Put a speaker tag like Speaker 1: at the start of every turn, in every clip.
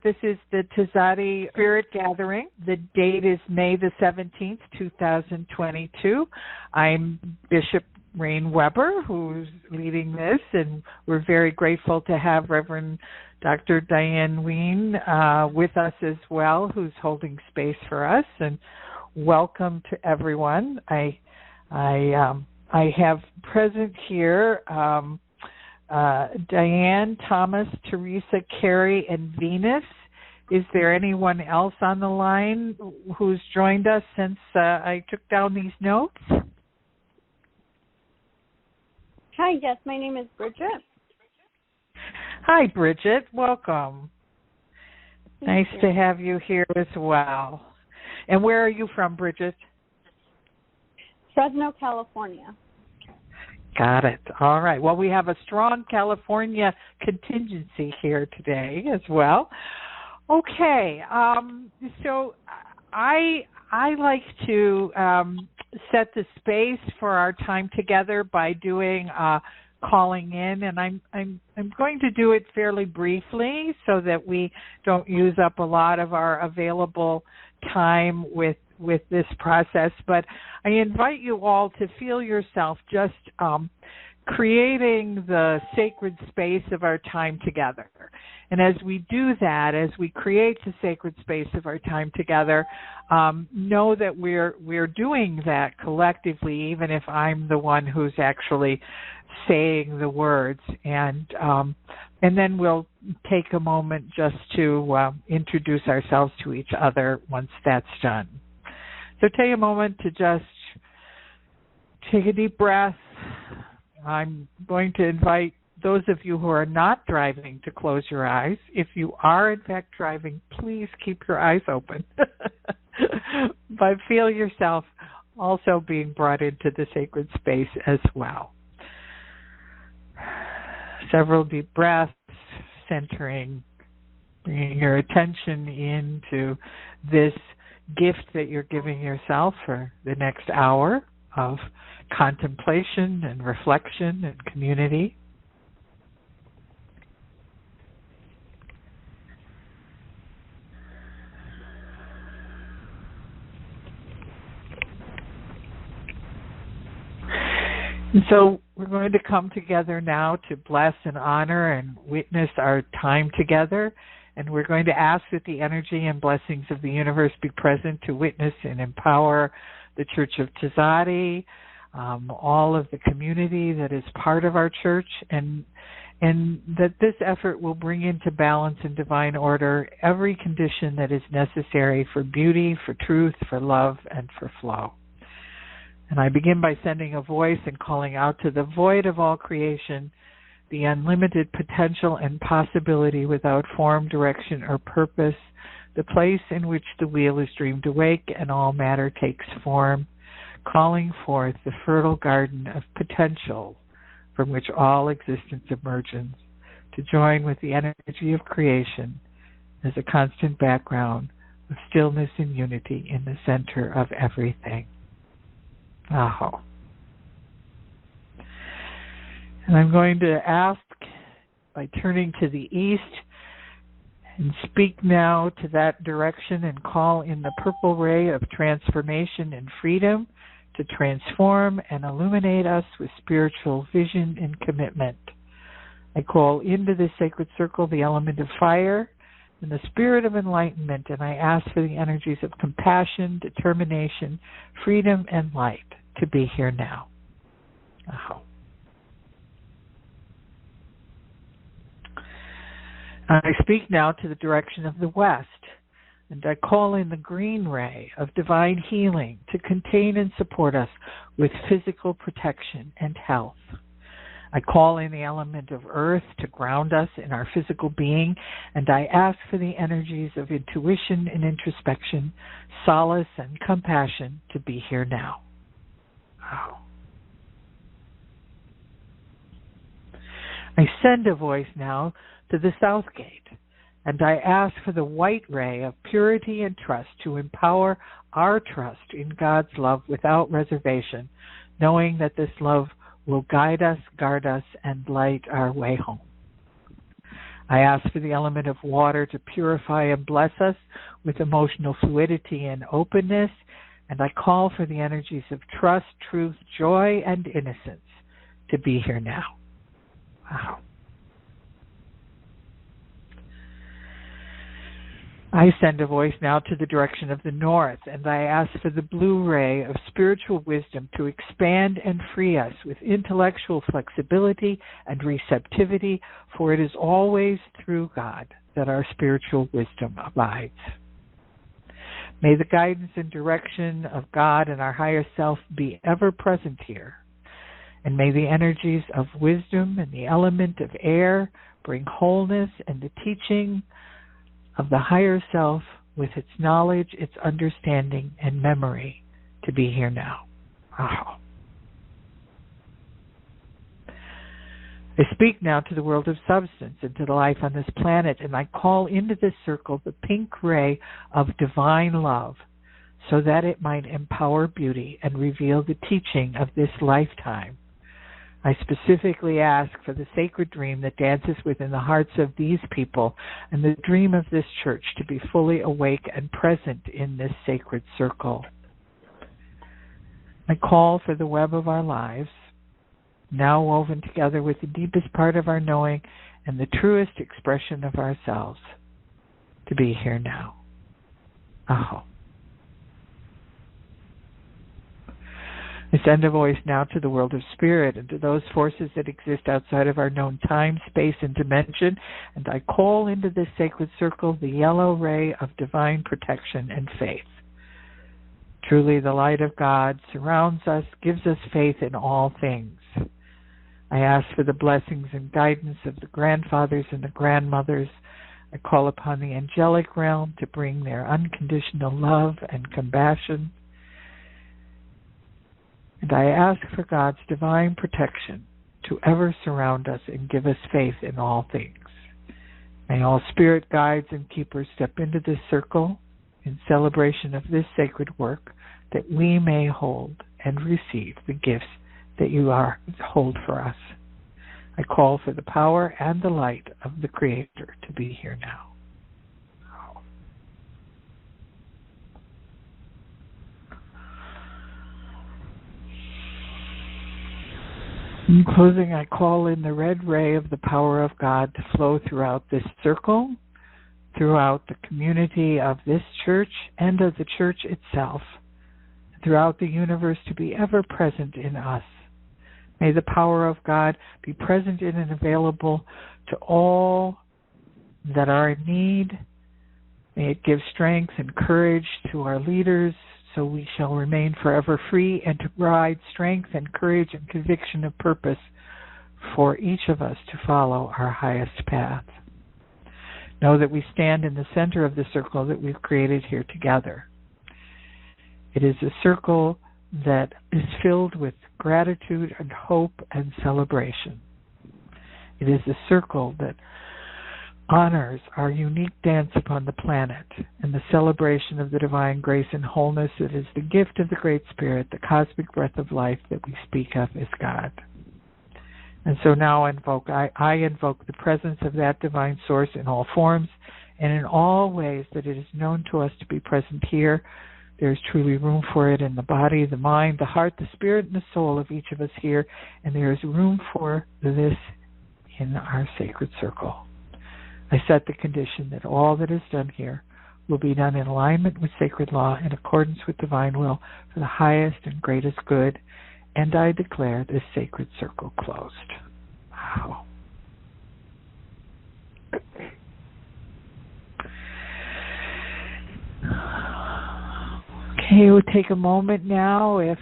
Speaker 1: This is the Tzaddi Spirit Gathering. The date is May the 17th, 2022. I'm Bishop Raine Webber, who's leading this, and we're very grateful to have Reverend Dr. Diane Wien with us as well, who's holding space for us. And welcome to everyone. I have present here Diane, Thomas, Teresa, Carrie, and Venus. Is there anyone else on the line who's joined us since I took down these notes?
Speaker 2: Hi, yes, my name is Bridget.
Speaker 1: Hi, Bridget. Welcome. Nice to have you here as well. And where are you from, Bridget?
Speaker 2: Fresno, California.
Speaker 1: Got it. All right. Well, we have a strong California contingency here today as well. Okay. So I like to set the space for our time together by doing calling in, and I'm going to do it fairly briefly so that we don't use up a lot of our available time with this process, but I invite you all to feel yourself just creating the sacred space of our time together. And as we do that, as we create the sacred space of our time together, know that we're doing that collectively, even if I'm the one who's actually saying the words. And then we'll take a moment just to introduce ourselves to each other once that's done. So take a moment to just take a deep breath. I'm going to invite those of you who are not driving to close your eyes. If you are, in fact, driving, please keep your eyes open. But feel yourself also being brought into the sacred space as well. Several deep breaths, centering, bringing your attention into this gift that you're giving yourself for the next hour of contemplation and reflection and community. And so we're going to come together now to bless and honor and witness our time together. And we're going to ask that the energy and blessings of the universe be present to witness and empower the Church of Tzaddi, all of the community that is part of our church, and that this effort will bring into balance and divine order every condition that is necessary for beauty, for truth, for love, and for flow. And I begin by sending a voice and calling out to the void of all creation, the unlimited potential and possibility without form, direction, or purpose, the place in which the wheel is dreamed awake and all matter takes form, calling forth the fertile garden of potential from which all existence emerges, to join with the energy of creation as a constant background of stillness and unity in the center of everything. Aho. And I'm going to ask, by turning to the east, and speak now to that direction and call in the purple ray of transformation and freedom to transform and illuminate us with spiritual vision and commitment. I call into this sacred circle the element of fire and the spirit of enlightenment, and I ask for the energies of compassion, determination, freedom, and light to be here now. Aho. I speak now to the direction of the west, and I call in the green ray of divine healing to contain and support us with physical protection and health. I call in the element of earth to ground us in our physical being, and I ask for the energies of intuition and introspection, solace and compassion to be here now. Oh. I send a voice now to the south gate, and I ask for the white ray of purity and trust to empower our trust in God's love without reservation, knowing that this love will guide us, guard us, and light our way home. I ask for the element of water to purify and bless us with emotional fluidity and openness, and I call for the energies of trust, truth, joy, and innocence to be here now. Wow. I send a voice now to the direction of the north, and I ask for the blue ray of spiritual wisdom to expand and free us with intellectual flexibility and receptivity, for it is always through God that our spiritual wisdom abides. May the guidance and direction of God and our higher self be ever present here, and may the energies of wisdom and the element of air bring wholeness and the teaching of the higher self with its knowledge, its understanding, and memory to be here now. Oh. I speak now to the world of substance and to the life on this planet, and I call into this circle the pink ray of divine love so that it might empower beauty and reveal the teaching of this lifetime. I specifically ask for the sacred dream that dances within the hearts of these people and the dream of this church to be fully awake and present in this sacred circle. I call for the web of our lives, now woven together with the deepest part of our knowing and the truest expression of ourselves, to be here now. Aho. I send a voice now to the world of spirit and to those forces that exist outside of our known time, space, and dimension, and I call into this sacred circle the yellow ray of divine protection and faith. Truly, the light of God surrounds us, gives us faith in all things. I ask for the blessings and guidance of the grandfathers and the grandmothers. I call upon the angelic realm to bring their unconditional love and compassion. And I ask for God's divine protection to ever surround us and give us faith in all things. May all spirit guides and keepers step into this circle in celebration of this sacred work, that we may hold and receive the gifts that you hold for us. I call for the power and the light of the Creator to be here now. In closing, I call in the red ray of the power of God to flow throughout this circle, throughout the community of this church and of the church itself, throughout the universe, to be ever present in us. May the power of God be present in and available to all that are in need. May it give strength and courage to our leaders, so we shall remain forever free and to provide strength and courage and conviction of purpose for each of us to follow our highest path. Know that we stand in the center of the circle that we've created here together. It is a circle that is filled with gratitude and hope and celebration. It is a circle that honors our unique dance upon the planet and the celebration of the divine grace and wholeness that is the gift of the Great Spirit, the cosmic breath of life that we speak of as God. And so now I invoke the presence of that divine source in all forms and in all ways that it is known to us to be present here. There is truly room for it in the body, the mind, the heart, the spirit, and the soul of each of us here, and there is room for this in our sacred circle. I set the condition that all that is done here will be done in alignment with sacred law, in accordance with divine will, for the highest and greatest good, and I declare this sacred circle closed. Wow. Okay, we'll take a moment now if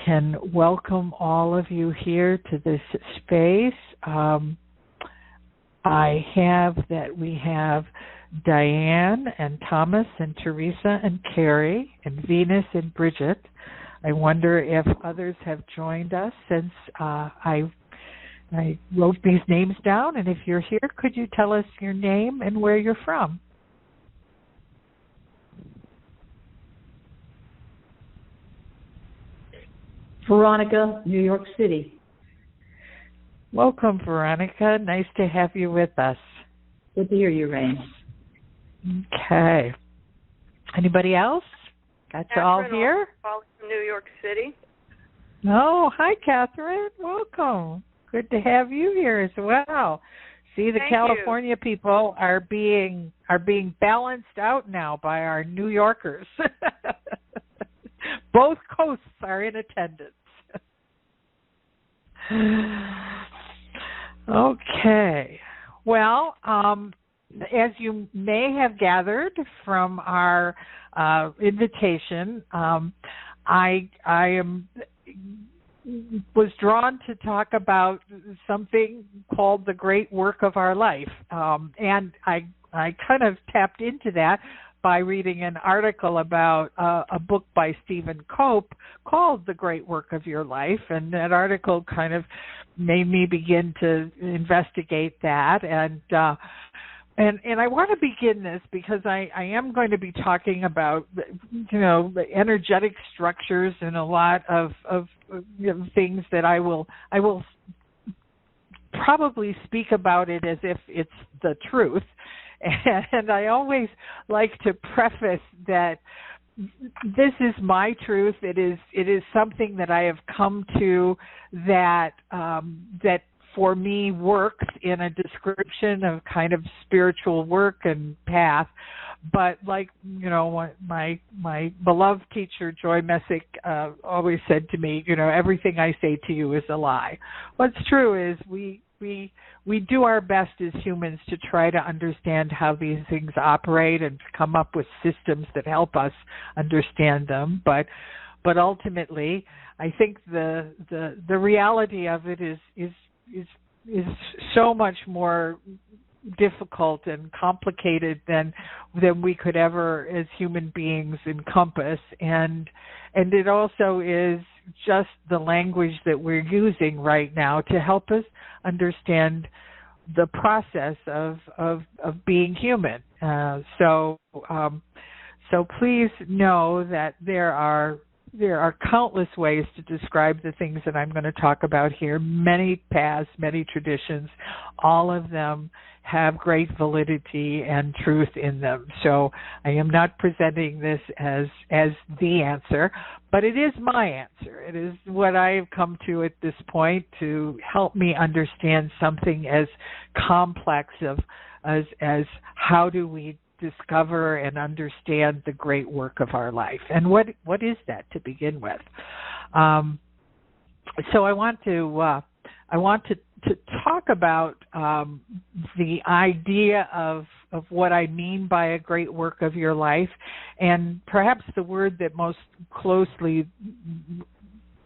Speaker 1: can welcome all of you here to this space. We have Diane and Thomas and Teresa and Carrie and Venus and Bridget. I wonder if others have joined us since I wrote these names down. And if you're here, could you tell us your name and where you're from?
Speaker 3: Veronica, New York City.
Speaker 1: Welcome, Veronica. Nice to have you with us.
Speaker 3: Good to hear you, Raine.
Speaker 1: Okay. Anybody else? Got you all here?
Speaker 4: Calling from New York City.
Speaker 1: Oh, hi, Catherine. Welcome. Good to have you here as well. See, the
Speaker 4: Thank
Speaker 1: California
Speaker 4: you.
Speaker 1: people are being balanced out now by our New Yorkers. Both coasts are in attendance. Okay. Well, as you may have gathered from our invitation, I was drawn to talk about something called the great work of our life, and I kind of tapped into that by reading an article about a book by Stephen Cope called The Great Work of Your Life, and that article kind of made me begin to investigate that, and I want to begin this because I am going to be talking about, the energetic structures and a lot of things that I will probably speak about it as if it's the truth. And I always like to preface that this is my truth. It is something that I have come to that for me works in a description of kind of spiritual work and path. But like, my beloved teacher, Joy Messick, always said to me, everything I say to you is a lie. What's true is we do our best as humans to try to understand how these things operate and to come up with systems that help us understand them. But ultimately, I think the reality of it is so much more difficult and complicated than we could ever as human beings encompass, and it also is just the language that we're using right now to help us understand the process of being human. So please know that there are countless ways to describe the things that I'm going to talk about here. Many paths, many traditions, all of them have great validity and truth in them. So I am not presenting this as the answer, but it is my answer. It is what I have come to at this point to help me understand something as complex as how do we discover and understand the great work of our life. And what is that to begin with? So I want to talk about the idea of what I mean by a great work of your life, and perhaps the word that most closely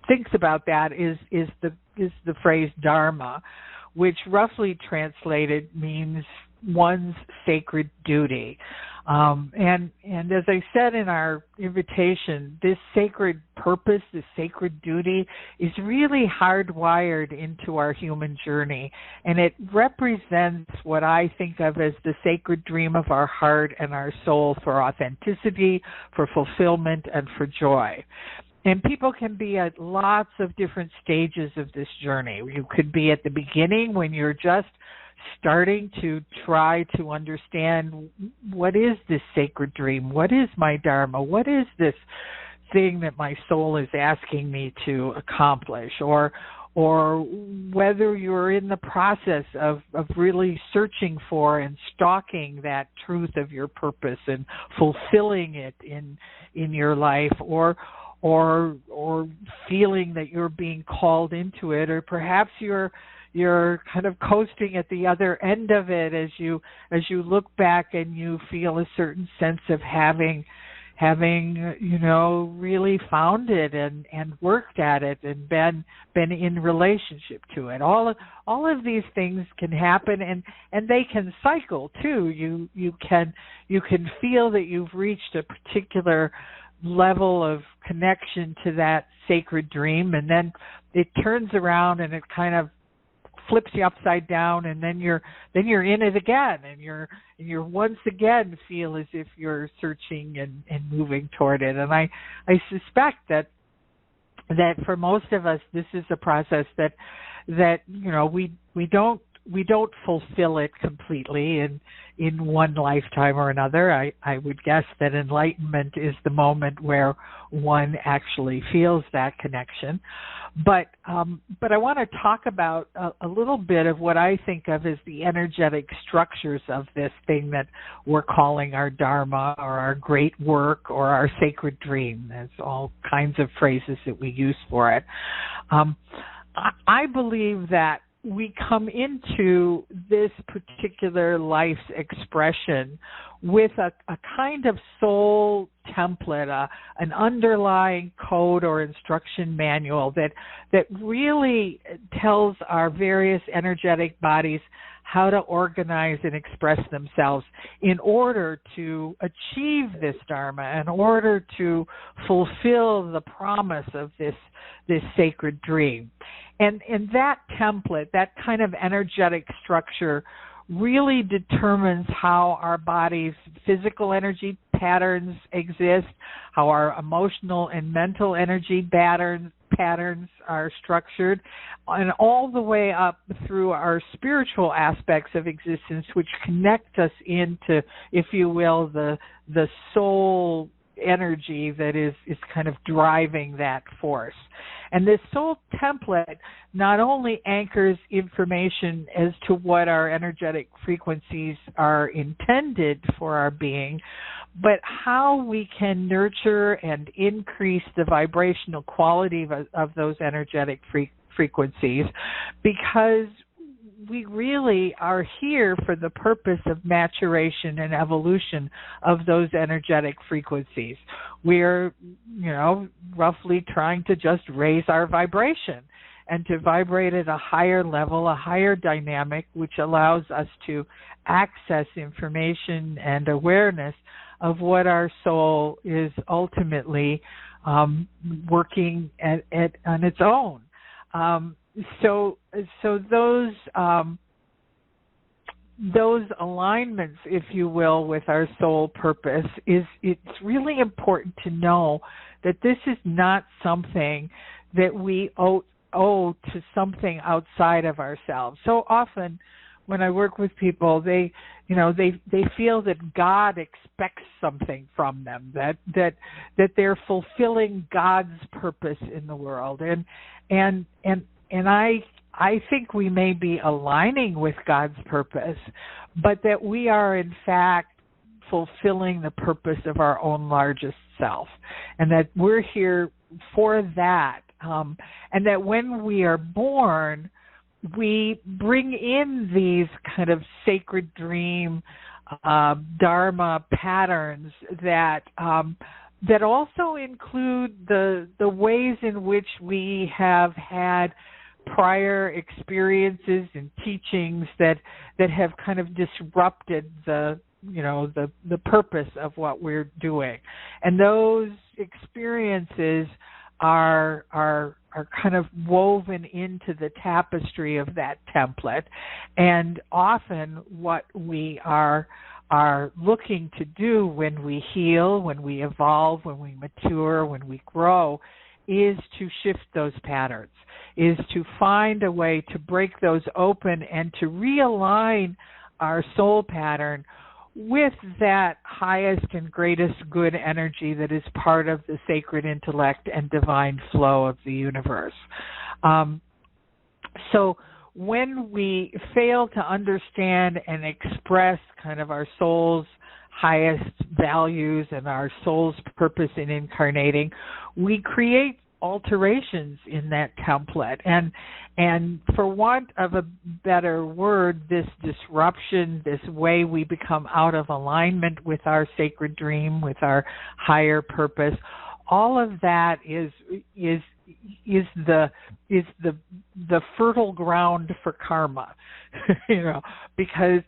Speaker 1: thinks about that is the phrase dharma, which roughly translated means one's sacred duty. And as I said in our invitation, this sacred purpose, this sacred duty is really hardwired into our human journey, and it represents what I think of as the sacred dream of our heart and our soul for authenticity, for fulfillment, and for joy. And people can be at lots of different stages of this journey. You could be at the beginning when you're just starting to try to understand, what is this sacred dream? What is my dharma? What is this thing that my soul is asking me to accomplish? Or whether you're in the process of really searching for and stalking that truth of your purpose and fulfilling it in your life, or feeling that you're being called into it, or perhaps you're kind of coasting at the other end of it as you look back and you feel a certain sense of having really found it and worked at it and been in relationship to it. All of these things can happen, and they can cycle too. You can feel that you've reached a particular level of connection to that sacred dream, and then it turns around and it kind of flips you upside down, and then you're in it again, and you're once again feel as if you're searching and moving toward it. And I suspect that for most of us, this is a process that that we don't fulfill it completely in one lifetime or another. I would guess that enlightenment is the moment where one actually feels that connection. But I want to talk about a little bit of what I think of as the energetic structures of this thing that we're calling our Dharma or our great work or our sacred dream. There's all kinds of phrases that we use for it. I believe that we come into this particular life's expression with a kind of soul template, an underlying code or instruction manual that really tells our various energetic bodies how to organize and express themselves in order to achieve this Dharma, in order to fulfill the promise of this sacred dream. And that template, that kind of energetic structure, really determines how our body's physical energy patterns exist, how our emotional and mental energy patterns are structured, and all the way up through our spiritual aspects of existence, which connect us into, if you will, the soul energy that is kind of driving that force. And this soul template not only anchors information as to what our energetic frequencies are intended for our being, but how we can nurture and increase the vibrational quality of those energetic frequencies, because we really are here for the purpose of maturation and evolution of those energetic frequencies. We're, roughly trying to just raise our vibration and to vibrate at a higher level, a higher dynamic, which allows us to access information and awareness of what our soul is ultimately working at on its own. So those alignments, if you will, with our soul purpose it's really important to know that this is not something that we owe to something outside of ourselves. So often when I work with people, they feel that God expects something from them, that they're fulfilling God's purpose in the world, and I think we may be aligning with God's purpose, but that we are in fact fulfilling the purpose of our own largest self, and that we're here for that, and that when we are born, we bring in these kind of sacred dream Dharma patterns that also include the ways in which we have had prior experiences and teachings that have kind of disrupted the purpose of what we're doing. And those experiences are kind of woven into the tapestry of that template. And often what we are looking to do when we heal, when we evolve, when we mature, when we grow, is to shift those patterns, is to find a way to break those open and to realign our soul pattern with that highest and greatest good energy that is part of the sacred intellect and divine flow of the universe. So when we fail to understand and express kind of our soul's highest values and our soul's purpose in incarnating, we create alterations in that template, and for want of a better word, this disruption, this way we become out of alignment with our sacred dream, with our higher purpose, all of that is the fertile ground for karma. Because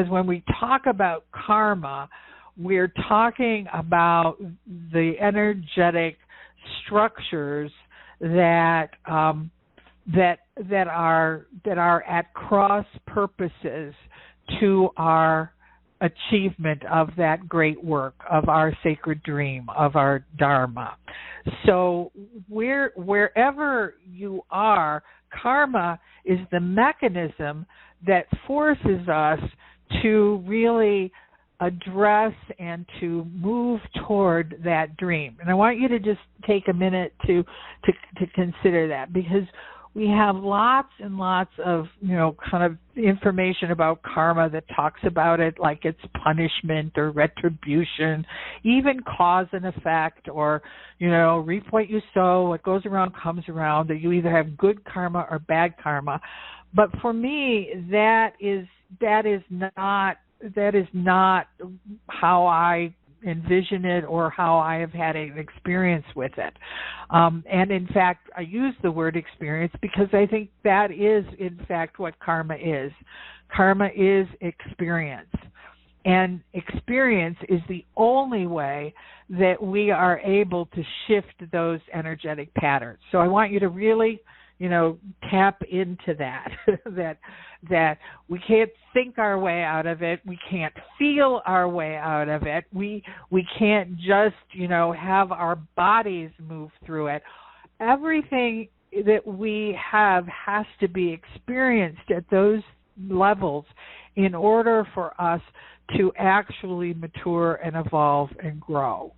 Speaker 1: when we talk about karma, we're talking about the energetic structures that are at cross purposes to our achievement of that great work, of our sacred dream, of our Dharma. So wherever you are, karma is the mechanism that forces us to really address and to move toward that dream. And I want you to just take a minute to consider that, because we have lots and lots of, kind of information about karma that talks about it like it's punishment or retribution, even cause and effect, or, reap what you sow, what goes around comes around, that you either have good karma or bad karma. But for me, that is not how I envision it or how I have had an experience with it. And in fact, I use the word experience because I think that is, in fact, what karma is. Karma is experience. And experience is the only way that we are able to shift those energetic patterns. So I want you to really, tap into that, that we can't think our way out of it. We can't feel our way out of it. We can't just, have our bodies move through it. Everything that we have has to be experienced at those levels in order for us to actually mature and evolve and grow.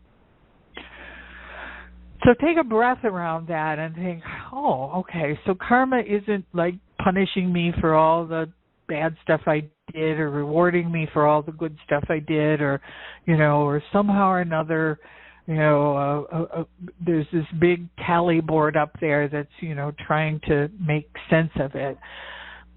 Speaker 1: So take a breath around that and think, okay, so karma isn't like punishing me for all the bad stuff I did or rewarding me for all the good stuff I did, or, or somehow or another, there's this big tally board up there that's, trying to make sense of it.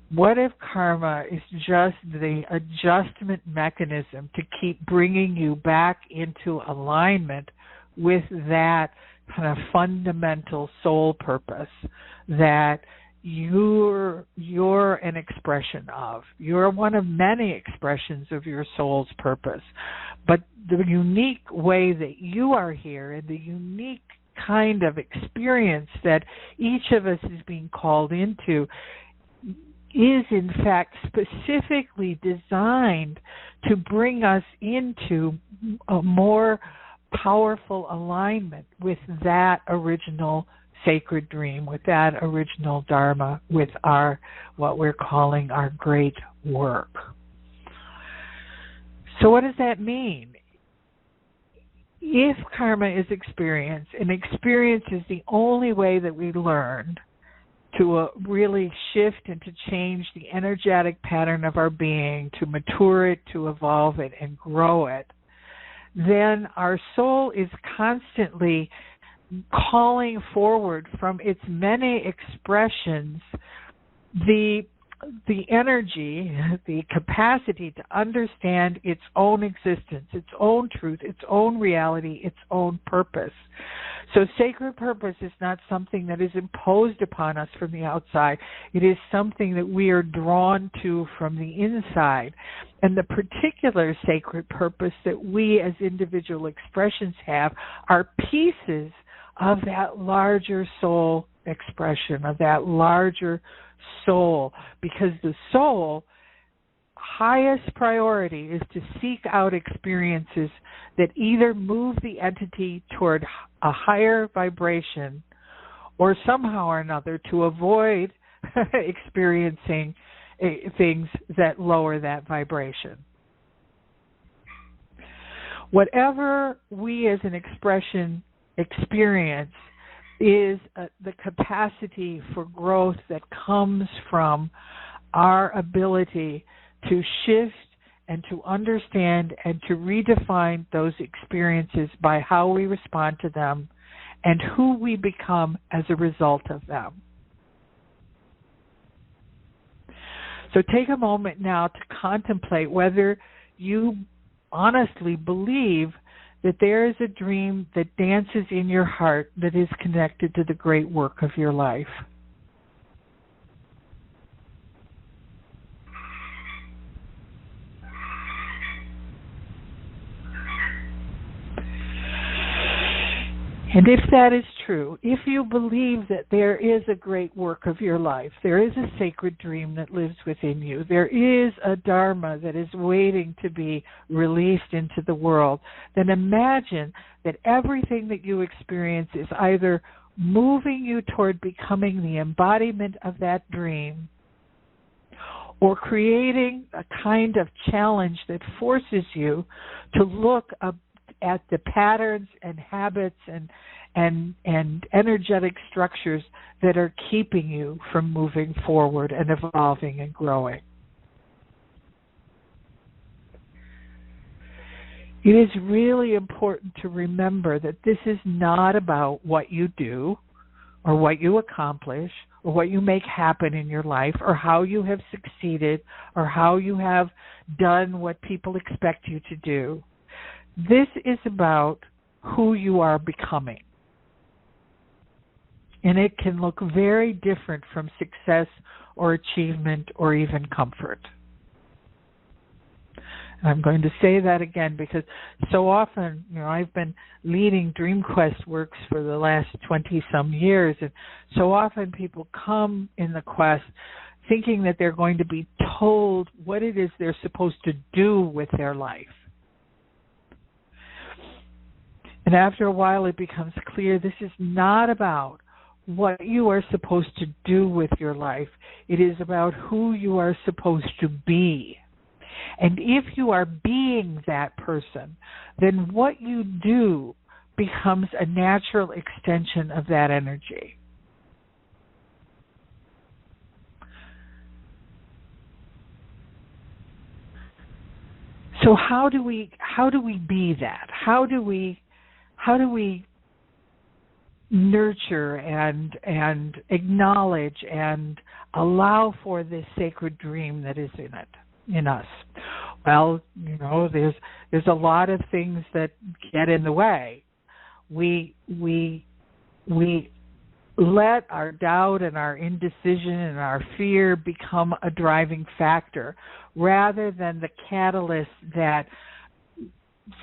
Speaker 1: What if karma is just the adjustment mechanism to keep bringing you back into alignment with that kind of fundamental soul purpose that you're an expression of? You're one of many expressions of your soul's purpose. But the unique way that you are here and the unique kind of experience that each of us is being called into is in fact specifically designed to bring us into a more powerful alignment with that original sacred dream, with that original dharma, with our, what we're calling our great work. So what does that mean? If karma is experience, and experience is the only way that we learn to really shift and to change the energetic pattern of our being, to mature it, to evolve it, and grow it, then our soul is constantly calling forward from its many expressions the energy, the capacity to understand its own existence, its own truth, its own reality, its own purpose. So sacred purpose is not something that is imposed upon us from the outside. It is something that we are drawn to from the inside. And the particular sacred purpose that we as individual expressions have are pieces of that larger soul expression, of that larger soul, because the soul highest priority is to seek out experiences that either move the entity toward a higher vibration or somehow or another to avoid experiencing things that lower that vibration. Whatever we as an expression experience is the capacity for growth that comes from our ability to shift and to understand and to redefine those experiences by how we respond to them and who we become as a result of them. So take a moment now to contemplate whether you honestly believe that there is a dream that dances in your heart that is connected to the great work of your life. And if that is true, if you believe that there is a great work of your life, there is a sacred dream that lives within you, there is a dharma that is waiting to be released into the world, then imagine that everything that you experience is either moving you toward becoming the embodiment of that dream, or creating a kind of challenge that forces you to look up at the patterns and habits and energetic structures that are keeping you from moving forward and evolving and growing. It is really important to remember that this is not about what you do or what you accomplish or what you make happen in your life or how you have succeeded or how you have done what people expect you to do. This is about who you are becoming. And it can look very different from success or achievement or even comfort. And I'm going to say that again because so often, I've been leading Dream Quest works for the last 20-some years, and so often people come in the quest thinking that they're going to be told what it is they're supposed to do with their life. And after a while it becomes clear this is not about what you are supposed to do with your life. It is about who you are supposed to be. And if you are being that person, then what you do becomes a natural extension of that energy. So how do we be that? How do we nurture and acknowledge and allow for this sacred dream that is in us? Well, there's a lot of things that get in the way. We let our doubt and our indecision and our fear become a driving factor rather than the catalyst that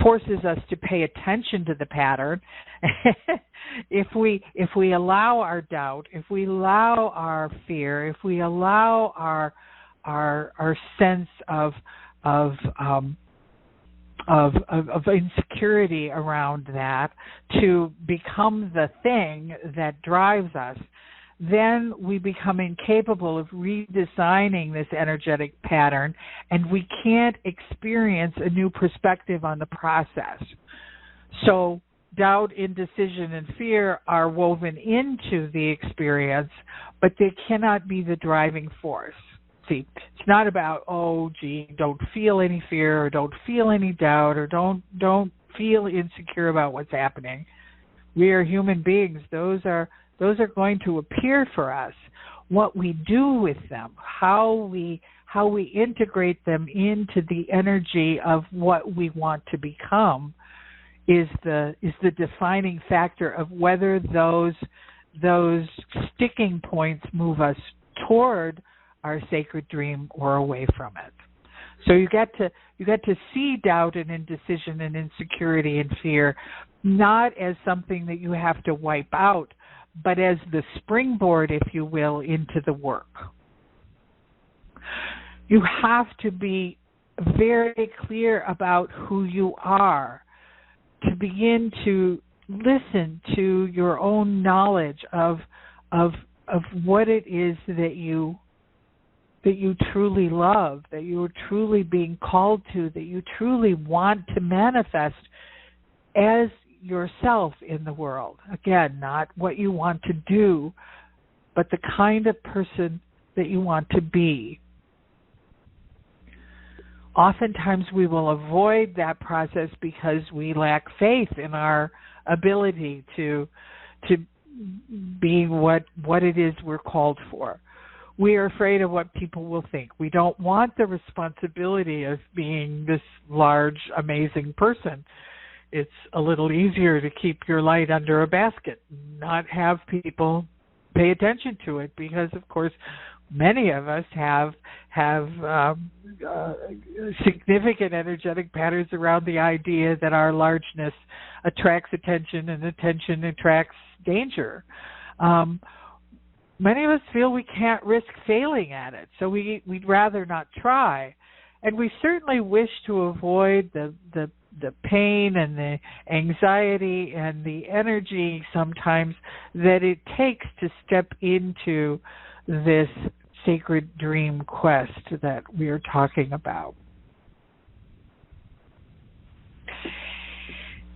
Speaker 1: forces us to pay attention to the pattern. If we allow our doubt, if we allow our fear, if we allow our sense of insecurity around that to become the thing that drives us, then we become incapable of redesigning this energetic pattern, and we can't experience a new perspective on the process. So doubt, indecision, and fear are woven into the experience, but they cannot be the driving force. See, it's not about, don't feel any fear or don't feel any doubt or don't feel insecure about what's happening. We are human beings. Those are going to appear for us. What we do with them, how we integrate them into the energy of what we want to become, is the defining factor of whether those sticking points move us toward our sacred dream or away from it. So you get to see doubt and indecision and insecurity and fear not as something that you have to wipe out, but as the springboard, if you will, into the work. You have to be very clear about who you are to begin to listen to your own knowledge of what it is that you truly love, that you are truly being called to, that you truly want to manifest as yourself in the world. Again, not what you want to do, but the kind of person that you want to be. Oftentimes we will avoid that process because we lack faith in our ability to be what it is we're called for. We are afraid of what people will think. We don't want the responsibility of being this large, amazing person. It's a little easier to keep your light under a basket, not have people pay attention to it, because, of course, many of us have significant energetic patterns around the idea that our largeness attracts attention, and attention attracts danger. Many of us feel we can't risk failing at it, so we'd rather not try. And we certainly wish to avoid the the pain and the anxiety and the energy sometimes that it takes to step into this sacred dream quest that we are talking about.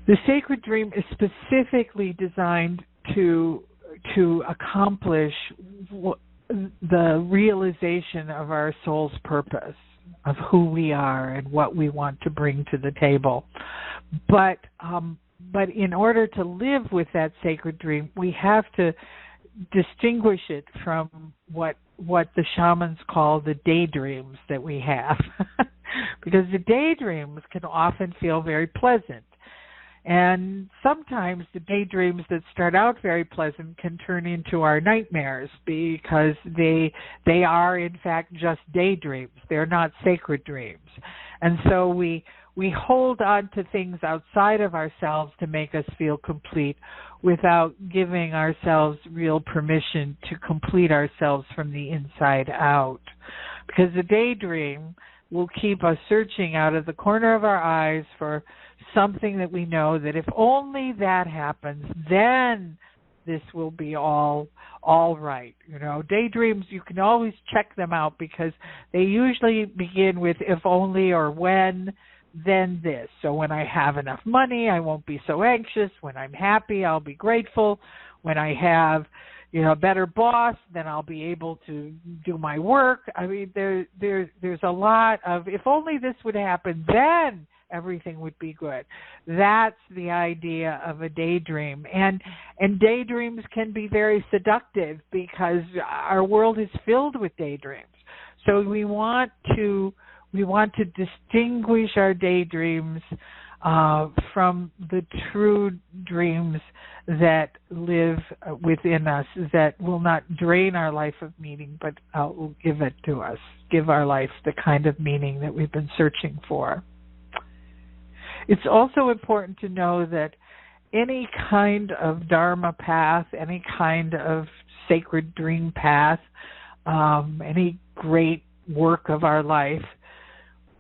Speaker 1: The sacred dream is specifically designed to accomplish the realization of our soul's purpose, of who we are and what we want to bring to the table. But in order to live with that sacred dream, we have to distinguish it from what the shamans call the daydreams that we have. Because the daydreams can often feel very pleasant. And sometimes the daydreams that start out very pleasant can turn into our nightmares because they are in fact just daydreams. They're not sacred dreams. And so we hold on to things outside of ourselves to make us feel complete without giving ourselves real permission to complete ourselves from the inside out. Because the daydream will keep us searching out of the corner of our eyes for something that we know that if only that happens, then this will be all right. You know, daydreams, you can always check them out because they usually begin with if only or when, then this. So when I have enough money, I won't be so anxious. When I'm happy, I'll be grateful. When I have, a better boss, then I'll be able to do my work. I mean, there's a lot of if only this would happen, then everything would be good. That's the idea of a daydream. And daydreams can be very seductive because our world is filled with daydreams. So we want to distinguish our daydreams from the true dreams that live within us, that will not drain our life of meaning, but will give it to us, give our life the kind of meaning that we've been searching for. It's also important to know that any kind of Dharma path, any kind of sacred dream path, any great work of our life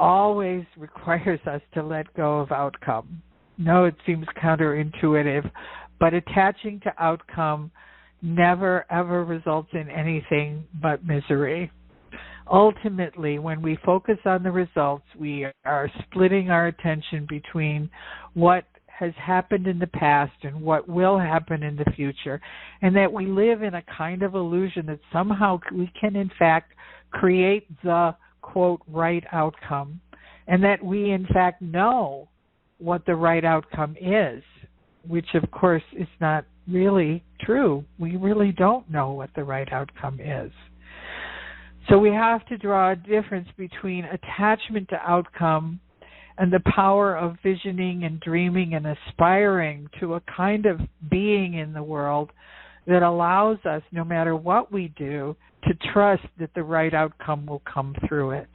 Speaker 1: always requires us to let go of outcome. No, it seems counterintuitive, but attaching to outcome never ever results in anything but misery. Ultimately, when we focus on the results, we are splitting our attention between what has happened in the past and what will happen in the future, and that we live in a kind of illusion that somehow we can, in fact, create the, quote, right outcome, and that we, in fact, know what the right outcome is, which, of course, is not really true. We really don't know what the right outcome is. So we have to draw a difference between attachment to outcome and the power of visioning and dreaming and aspiring to a kind of being in the world that allows us, no matter what we do, to trust that the right outcome will come through it.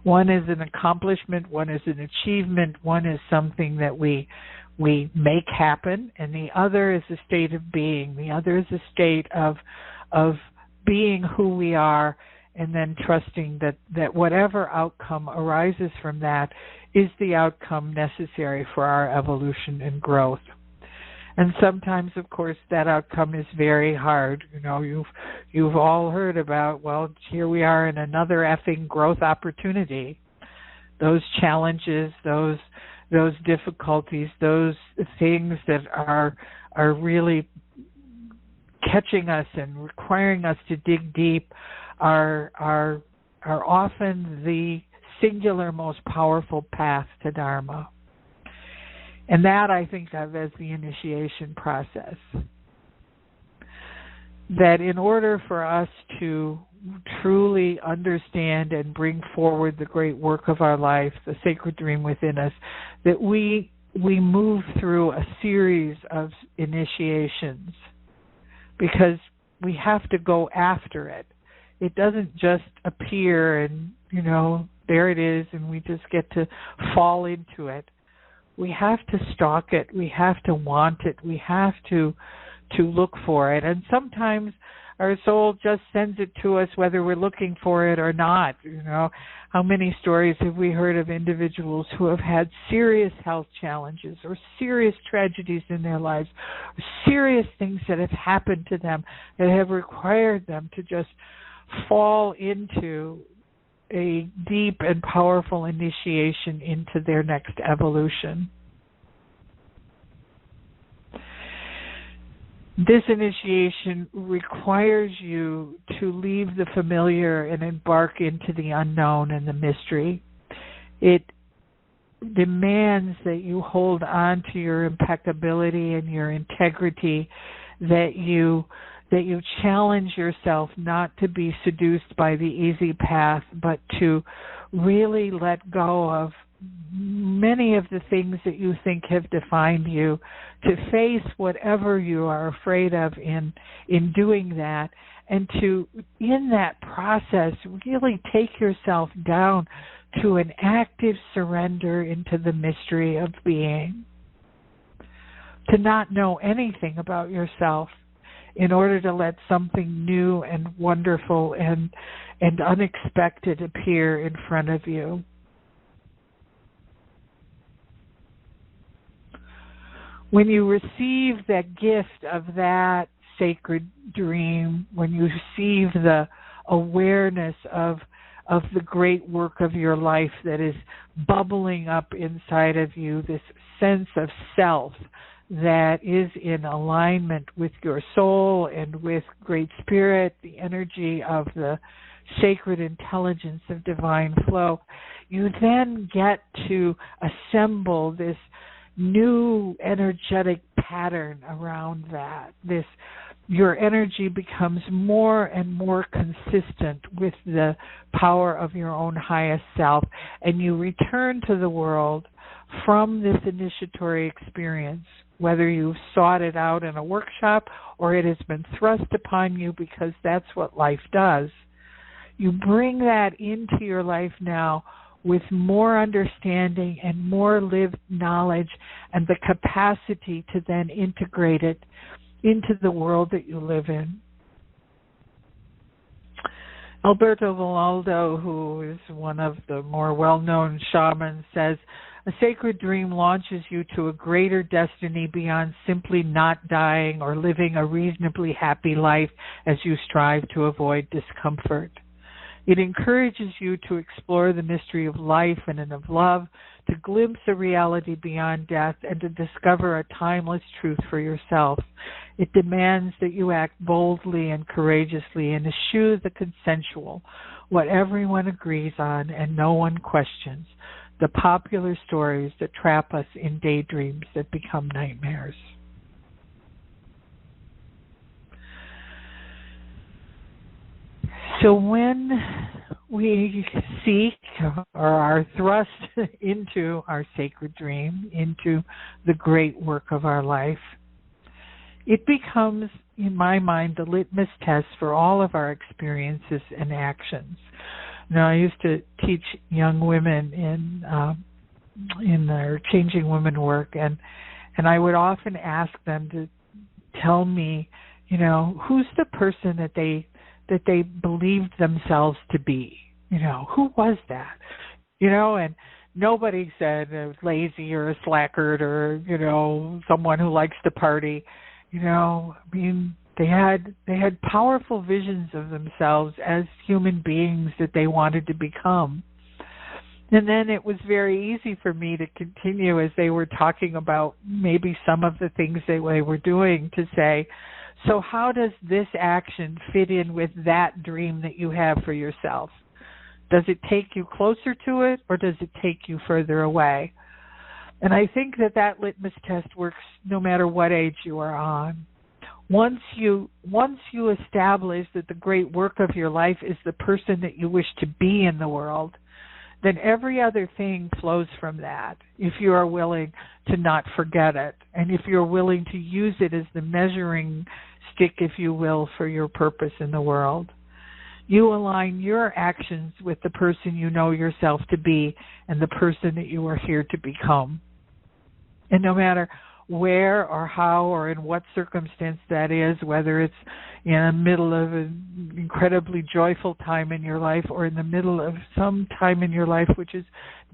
Speaker 1: One is an accomplishment, one is an achievement, one is something that we make happen, and the other is a state of being. The other is a state of being who we are, and then trusting that whatever outcome arises from that is the outcome necessary for our evolution and growth. And sometimes, of course, that outcome is very hard. You've all heard about, well, here we are in another effing growth opportunity. Those challenges, those difficulties, those things that are really catching us and requiring us to dig deep are often the singular most powerful path to Dharma. And that I think of as the initiation process. That in order for us to truly understand and bring forward the great work of our life, the sacred dream within us, that we move through a series of initiations, because we have to go after it. It doesn't just appear and, there it is, and we just get to fall into it. We have to stalk it. We have to want it. We have to look for it. And sometimes Our soul just sends it to us whether we're looking for it or not. You know, how many stories have we heard of individuals who have had serious health challenges or serious tragedies in their lives, or serious things that have happened to them that have required them to just fall into a deep and powerful initiation into their next evolution. This initiation requires you to leave the familiar and embark into the unknown and the mystery. It demands that you hold on to your impeccability and your integrity, that you challenge yourself not to be seduced by the easy path, but to really let go of many of the things that you think have defined you, to face whatever you are afraid of in doing that, and to, in that process, really take yourself down to an active surrender into the mystery of being. To not know anything about yourself in order to let something new and wonderful and unexpected appear in front of you. When you receive that gift of that sacred dream, when you receive the awareness of the great work of your life that is bubbling up inside of you, this sense of self that is in alignment with your soul and with Great Spirit, the energy of the sacred intelligence of divine flow, you then get to assemble this new energetic pattern around that. Your energy becomes more and more consistent with the power of your own highest self, and you return to the world from this initiatory experience, whether you've sought it out in a workshop or it has been thrust upon you because that's what life does. You bring that into your life now with more understanding and more lived knowledge and the capacity to then integrate it into the world that you live in. Alberto Villoldo, who is one of the more well-known shamans, says, "A sacred dream launches you to a greater destiny beyond simply not dying or living a reasonably happy life as you strive to avoid discomfort. It encourages you to explore the mystery of life and of love, to glimpse a reality beyond death, and to discover a timeless truth for yourself. It demands that you act boldly and courageously and eschew the consensual, what everyone agrees on and no one questions, the popular stories that trap us in daydreams that become nightmares." So when we seek or are thrust into our sacred dream, into the great work of our life, it becomes, in my mind, the litmus test for all of our experiences and actions. Now, I used to teach young women in their Changing Women work, and I would often ask them to tell me, who's the person that they believed themselves to be. Who was that? And nobody said lazy or a slackard or, someone who likes to party. They had powerful visions of themselves as human beings that they wanted to become. And then it was very easy for me to continue as they were talking about maybe some of the things they were doing to say, so how does this action fit in with that dream that you have for yourself? Does it take you closer to it, or does it take you further away? And I think that litmus test works no matter what age you are on. Once you establish that the great work of your life is the person that you wish to be in the world, then every other thing flows from that, if you are willing to not forget it, and if you're willing to use it as the measuring stick, if you will, for your purpose in the world. You align your actions with the person you know yourself to be and the person that you are here to become. And no matter where or how or in what circumstance that is, whether it's in the middle of an incredibly joyful time in your life or in the middle of some time in your life which is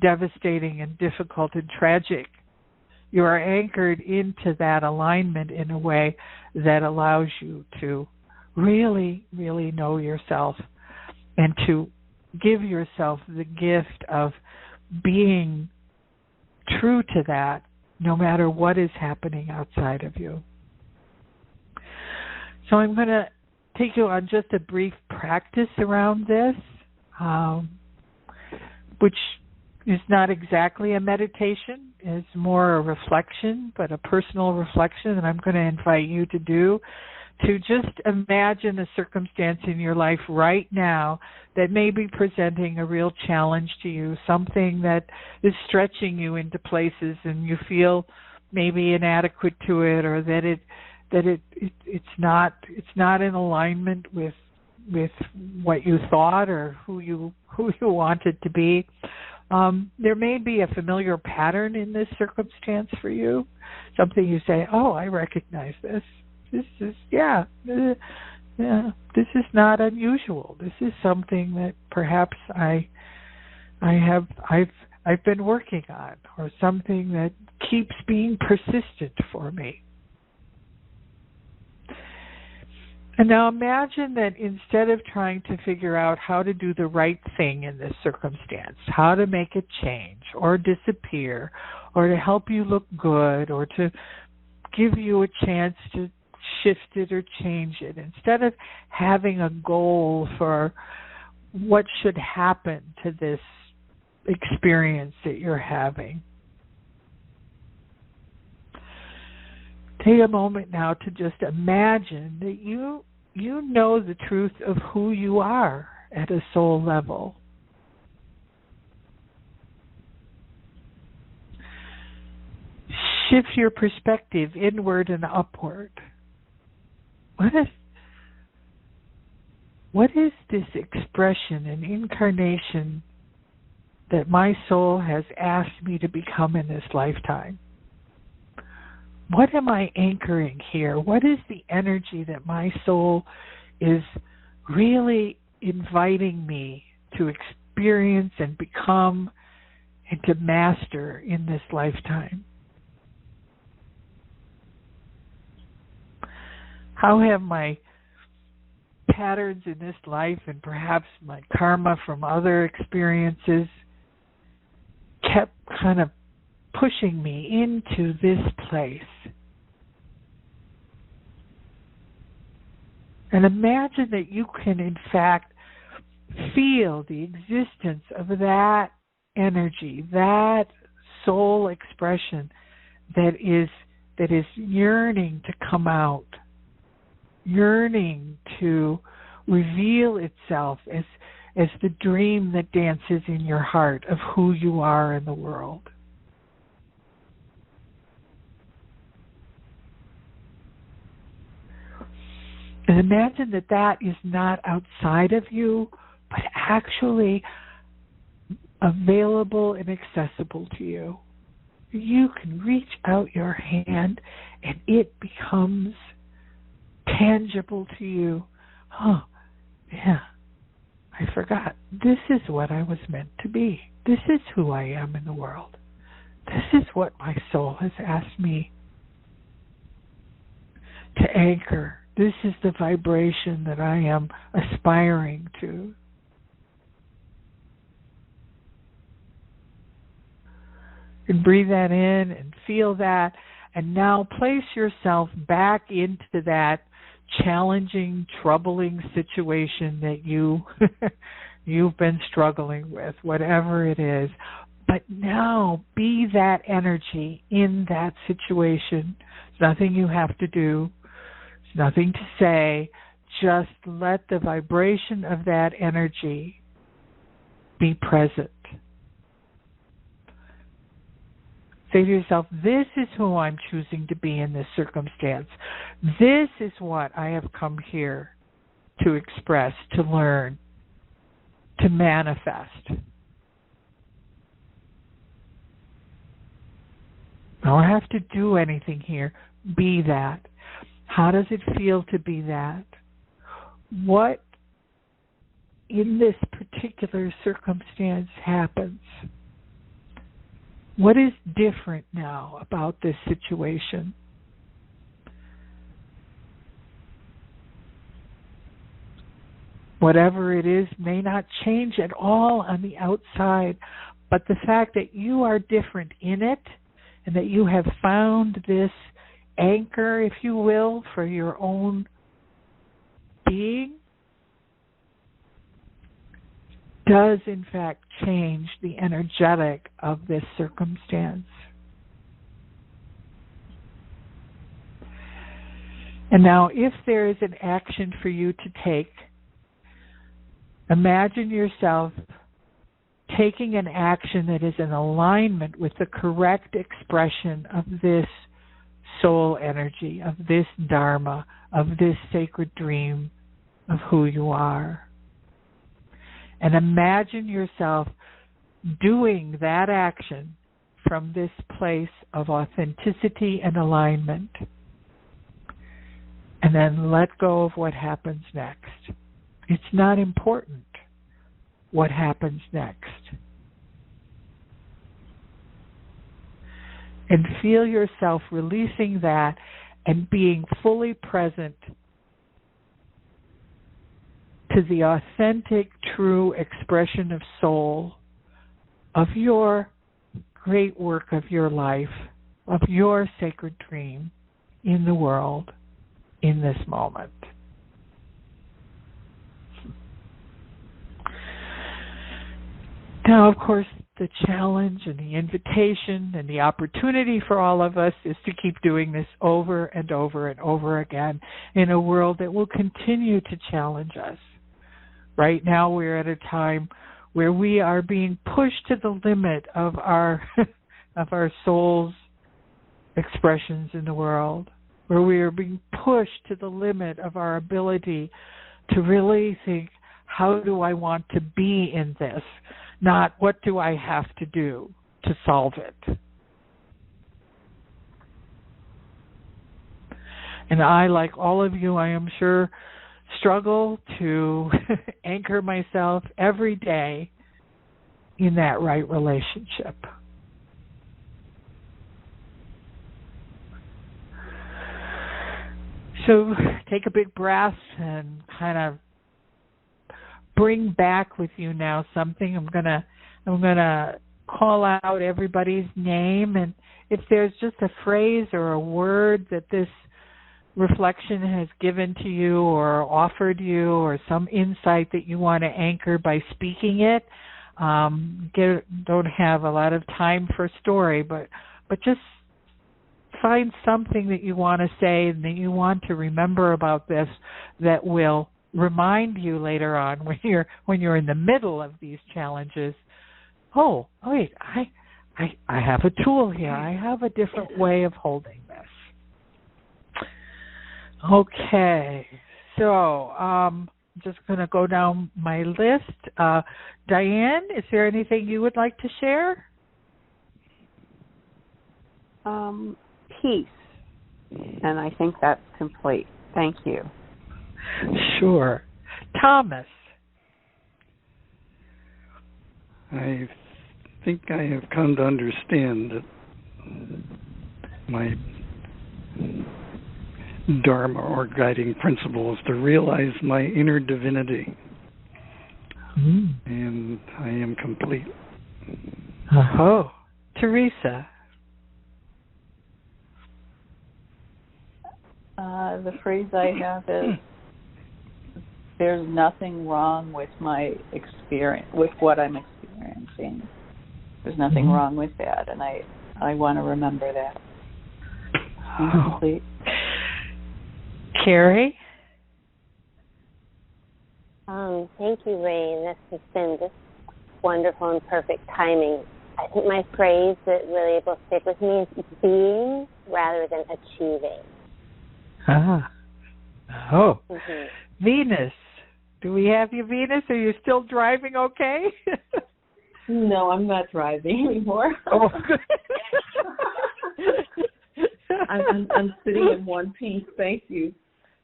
Speaker 1: devastating and difficult and tragic. You are anchored into that alignment in a way that allows you to really, really know yourself and to give yourself the gift of being true to that no matter what is happening outside of you. So I'm going to take you on just a brief practice around this, which is not exactly a meditation. It's more a reflection, but a personal reflection that I'm going to invite you to do, to just imagine a circumstance in your life right now that may be presenting a real challenge to you, something that is stretching you into places and you feel maybe inadequate to it, or that it's not in alignment with what you thought or who you wanted to be. There may be a familiar pattern in this circumstance for you, something you say, oh, I recognize this. This is this is not unusual. This is something that perhaps I've been working on, or something that keeps being persistent for me. And now imagine that instead of trying to figure out how to do the right thing in this circumstance, how to make it change or disappear, or to help you look good, or to give you a chance to shift it or change it, instead of having a goal for what should happen to this experience that you're having, take a moment now to just imagine that you know the truth of who you are at a soul level. Shift your perspective inward and upward. What is this expression and incarnation that my soul has asked me to become in this lifetime? What am I anchoring here? What is the energy that my soul is really inviting me to experience and become and to master in this lifetime? How have my patterns in this life and perhaps my karma from other experiences kept kind of pushing me into this place? And imagine that you can, in fact, feel the existence of that energy, that soul expression that is yearning to come out, yearning to reveal itself as the dream that dances in your heart of who you are in the world. And imagine that that is not outside of you, but actually available and accessible to you. You can reach out your hand and it becomes tangible to you. Oh, yeah, I forgot. This is what I was meant to be. This is who I am in the world. This is what my soul has asked me to anchor. This is the vibration that I am aspiring to. And breathe that in and feel that. And now place yourself back into that challenging, troubling situation that you've been struggling with, whatever it is. But now be that energy in that situation. There's nothing you have to do. There's nothing to say. Just let the vibration of that energy be present. Say to yourself, this is who I'm choosing to be in this circumstance. This is what I have come here to express, to learn, to manifest. I don't have to do anything here. Be that. How does it feel to be that? What in this particular circumstance happens? What is different now about this situation? Whatever it is may not change at all on the outside, but the fact that you are different in it and that you have found this anchor, if you will, for your own being does in fact change the energetic of this circumstance. And now if there is an action for you to take, imagine yourself taking an action that is in alignment with the correct expression of this soul energy, of this Dharma, of this sacred dream of who you are. And imagine yourself doing that action from this place of authenticity and alignment. And then let go of what happens next. It's not important what happens next. And feel yourself releasing that and being fully present to the authentic, true expression of soul, of your great work of your life, of your sacred dream in the world in this moment. Now, of course, the challenge and the invitation and the opportunity for all of us is to keep doing this over and over and over again in a world that will continue to challenge us. Right now we're at a time where we are being pushed to the limit of our of our soul's expressions in the world, where we are being pushed to the limit of our ability to really think, how do I want to be in this? Not what do I have to do to solve it. And I, like all of you, I am sure, struggle to anchor myself every day in that right relationship. So take a big breath and kind of bring back with you now something. I'm gonna call out everybody's name, and if there's just a phrase or a word that this reflection has given to you or offered you, or some insight that you want to anchor by speaking it, don't have a lot of time for story, but just find something that you want to say and that you want to remember about this that will remind you later on when you're in the middle of these challenges. Oh, wait, I have a tool here. I have a different way of holding this. Okay, so I'm just going to go down my list. Diane, is there anything you would like to share?
Speaker 5: Peace, and I think that's complete. Thank you.
Speaker 1: Sure. Thomas.
Speaker 6: I think I have come to understand that my Dharma or guiding principle is to realize my inner divinity. And I am complete.
Speaker 1: Oh, Teresa.
Speaker 3: The phrase I have is, there's nothing wrong with my experience, with what I'm experiencing. There's nothing wrong with that, and I want to remember that. I'm complete.
Speaker 1: Carrie?
Speaker 7: Thank you, Raine. This has been just wonderful and perfect timing. I think my phrase that really will stick with me is being rather than achieving.
Speaker 1: Oh. Venus. Do we have you, Venus? Are you still driving okay?
Speaker 3: No, I'm not driving anymore.
Speaker 1: Oh,
Speaker 8: one piece. Thank you.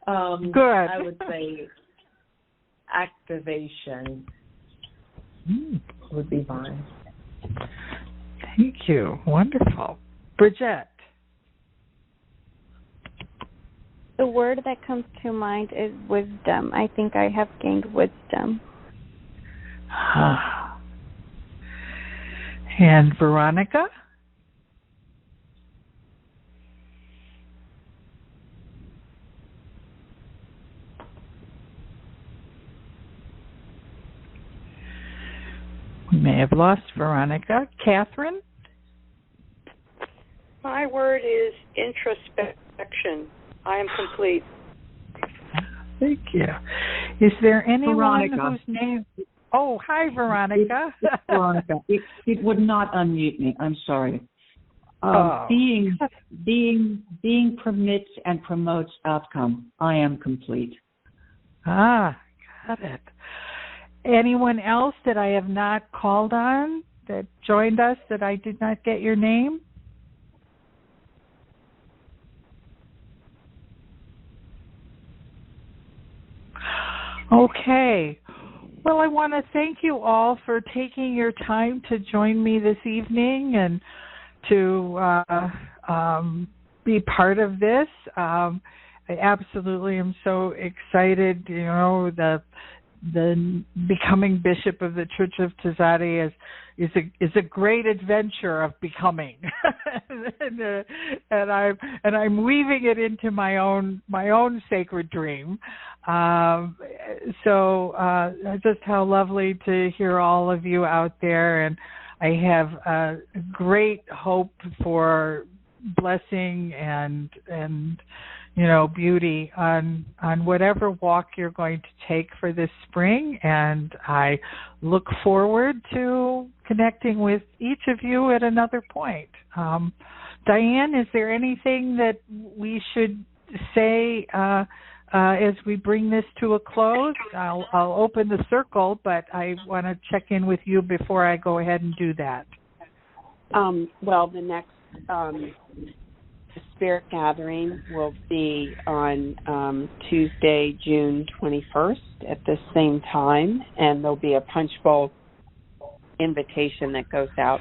Speaker 1: Good.
Speaker 8: I would say activation would be fine.
Speaker 1: Thank you. Wonderful. Bridget.
Speaker 2: The word that comes to mind is wisdom. I think I have gained wisdom.
Speaker 1: And Veronica? We may have lost Veronica. Catherine?
Speaker 4: My word is introspection. I am complete.
Speaker 1: Thank you. Is there anyone
Speaker 9: Veronica.
Speaker 1: whose name... Oh, hi, Veronica.
Speaker 9: It's Veronica. It would not unmute me. I'm sorry. Being permits and promotes outcome. I am complete.
Speaker 1: Got it. Anyone else that I have not called on that joined us that I did not get your name? Okay. Well, I want to thank you all for taking your time to join me this evening and to be part of this. I absolutely am so excited. You know, the becoming bishop of the Church of Tzaddi is a great adventure of becoming, and I'm weaving it into my own sacred dream. So just how lovely to hear all of you out there, and I have a great hope for blessing and beauty on whatever walk you're going to take for this spring, and I look forward to connecting with each of you at another point. Diane, is there anything that we should say as we bring this to a close? I'll open the circle, but I want to check in with you before I go ahead and do that.
Speaker 5: Well, the next Spirit Gathering will be on Tuesday, June 21st at the same time, and there'll be a punch bowl invitation that goes out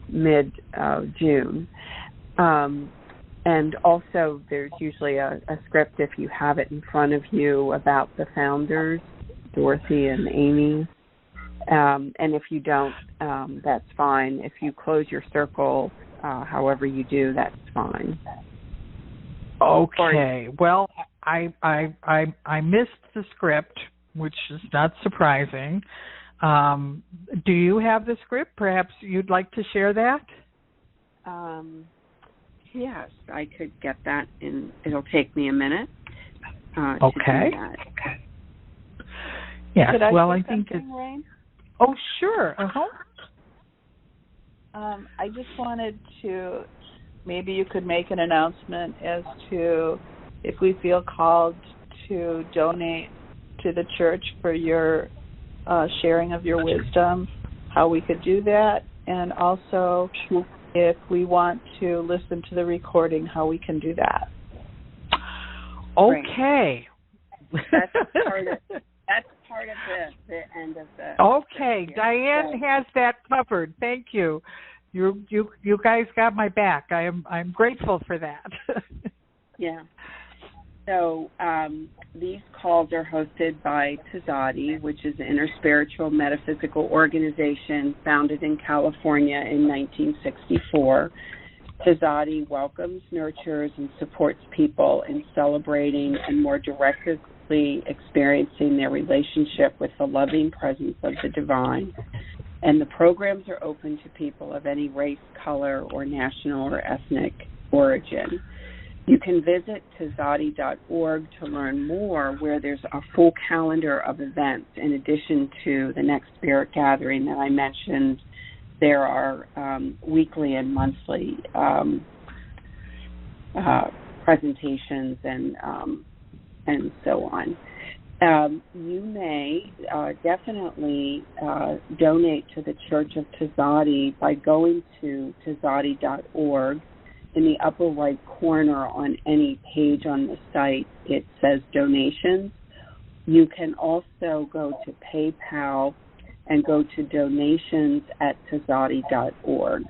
Speaker 5: mid-June. And also there's usually a script, if you have it in front of you, about the founders, Dorothy and Amy. And if you don't, that's fine. If you close your circle, however you do, that's fine.
Speaker 1: Okay. Well, I missed the script, which is not surprising. Do you have the script? Perhaps you'd like to share that?
Speaker 5: Yes, I could get that, and it'll take me a minute.
Speaker 1: Okay.
Speaker 5: To do that.
Speaker 1: Yes.
Speaker 3: Could I
Speaker 1: well,
Speaker 3: say
Speaker 1: I think it's.
Speaker 3: Raine?
Speaker 1: Oh, sure.
Speaker 3: I just wanted to, maybe you could make an announcement as to if we feel called to donate to the church for your sharing of your wisdom, how we could do that, and also if we want to listen to the recording, how we can do that.
Speaker 1: Okay.
Speaker 5: That's part of the end of the.
Speaker 1: Okay, Diane has that covered. Thank you. You guys got my back. I'm grateful for that.
Speaker 5: Yeah. So these calls are hosted by Tzaddi, which is an interspiritual metaphysical organization founded in California in 1964. Tzaddi welcomes, nurtures, and supports people in celebrating and more directly experiencing their relationship with the loving presence of the divine. And the programs are open to people of any race, color, or national or ethnic origin. You can visit tzaddi.org to learn more, where there's a full calendar of events. In addition to the next Spirit Gathering that I mentioned, there are weekly and monthly presentations and so on. You may definitely donate to the Church of Tzaddi by going to tzaddi.org in the upper right corner on any page on the site, it says donations. You can also go to PayPal and go to donations@tzaddi.org.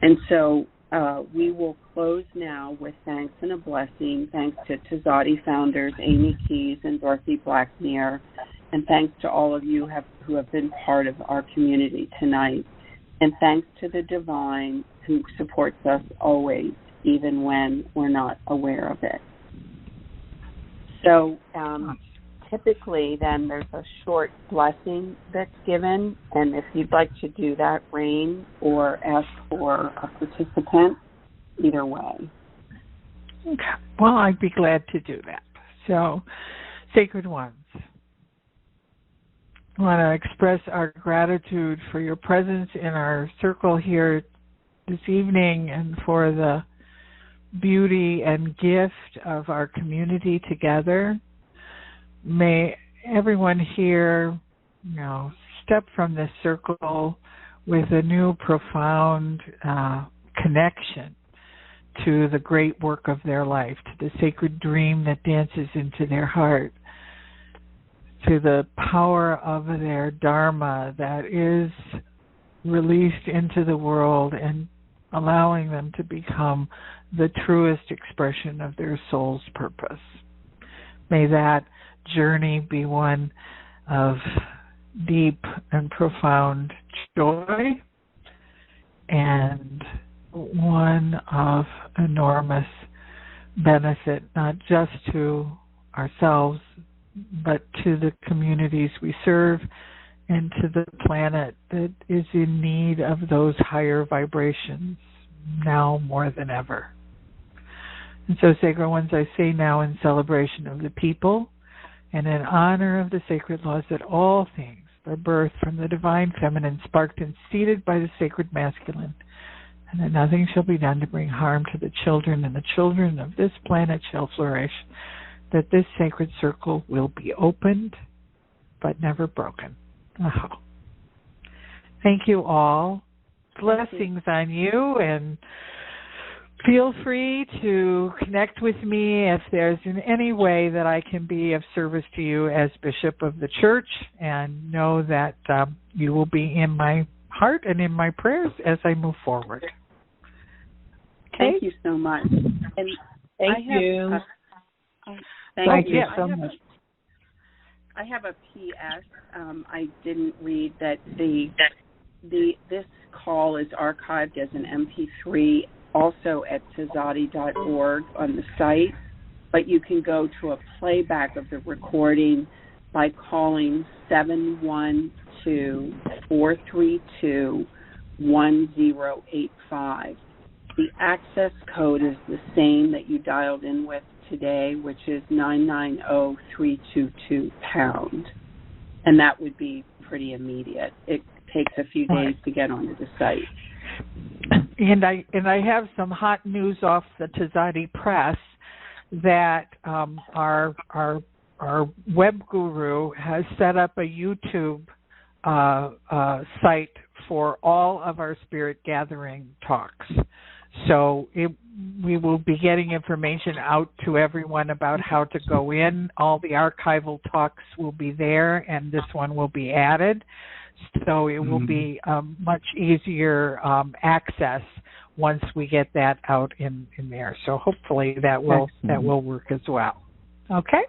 Speaker 5: And so we will close now with thanks and a blessing. Thanks to Tzaddi founders Amy Keys and Dorothy Blackmere, and thanks to all of you who have been part of our community tonight. And thanks to the Divine who supports us always, even when we're not aware of it. So typically then there's a short blessing that's given, and if you'd like to do that, Raine, or ask for a participant, either way.
Speaker 1: Okay. Well, I'd be glad to do that. So, Sacred Ones, I want to express our gratitude for your presence in our circle here this evening and for the beauty and gift of our community together. May everyone here, step from this circle with a new profound connection to the great work of their life, to the sacred dream that dances into their heart, to the power of their dharma that is released into the world and allowing them to become the truest expression of their soul's purpose. May that journey be one of deep and profound joy and one of enormous benefit, not just to ourselves, but to the communities we serve and to the planet that is in need of those higher vibrations now more than ever. And so, Sacred Ones, I say now in celebration of the people and in honor of the sacred laws that all things are birthed from the divine feminine, sparked and seeded by the sacred masculine, and that nothing shall be done to bring harm to the children, and the children of this planet shall flourish, that this sacred circle will be opened but never broken. Oh. Thank you all. Blessings on you, and feel free to connect with me if there's in any way that I can be of service to you as Bishop of the Church, and know that you will be in my heart and in my prayers as I move forward. Okay?
Speaker 5: Thank you so much. And
Speaker 8: Thank you.
Speaker 5: Thank you
Speaker 1: so much.
Speaker 5: I have a P.S. I didn't read that this call is archived as an MP3 also at tzaddi.org on the site, but you can go to a playback of the recording by calling 712-432-1085. The access code is the same that you dialed in with today, which is 990322#, and that would be pretty immediate. It takes a few days to get onto the site.
Speaker 1: And I have some hot news off the Tzaddi Press that our web guru has set up a YouTube site for all of our Spirit Gathering talks. So we will be getting information out to everyone about how to go in. All the archival talks will be there, and this one will be added. So it will be much easier access once we get that out in there. So hopefully that will work as well. Okay?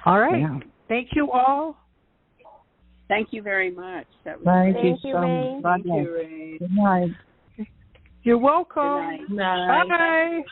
Speaker 1: All right. Yeah. Thank you all.
Speaker 5: Thank you very much. That was
Speaker 7: Thank you so much.
Speaker 8: Thank you, Raine.
Speaker 9: Good night.
Speaker 1: You're welcome.
Speaker 5: Good night.
Speaker 1: Bye.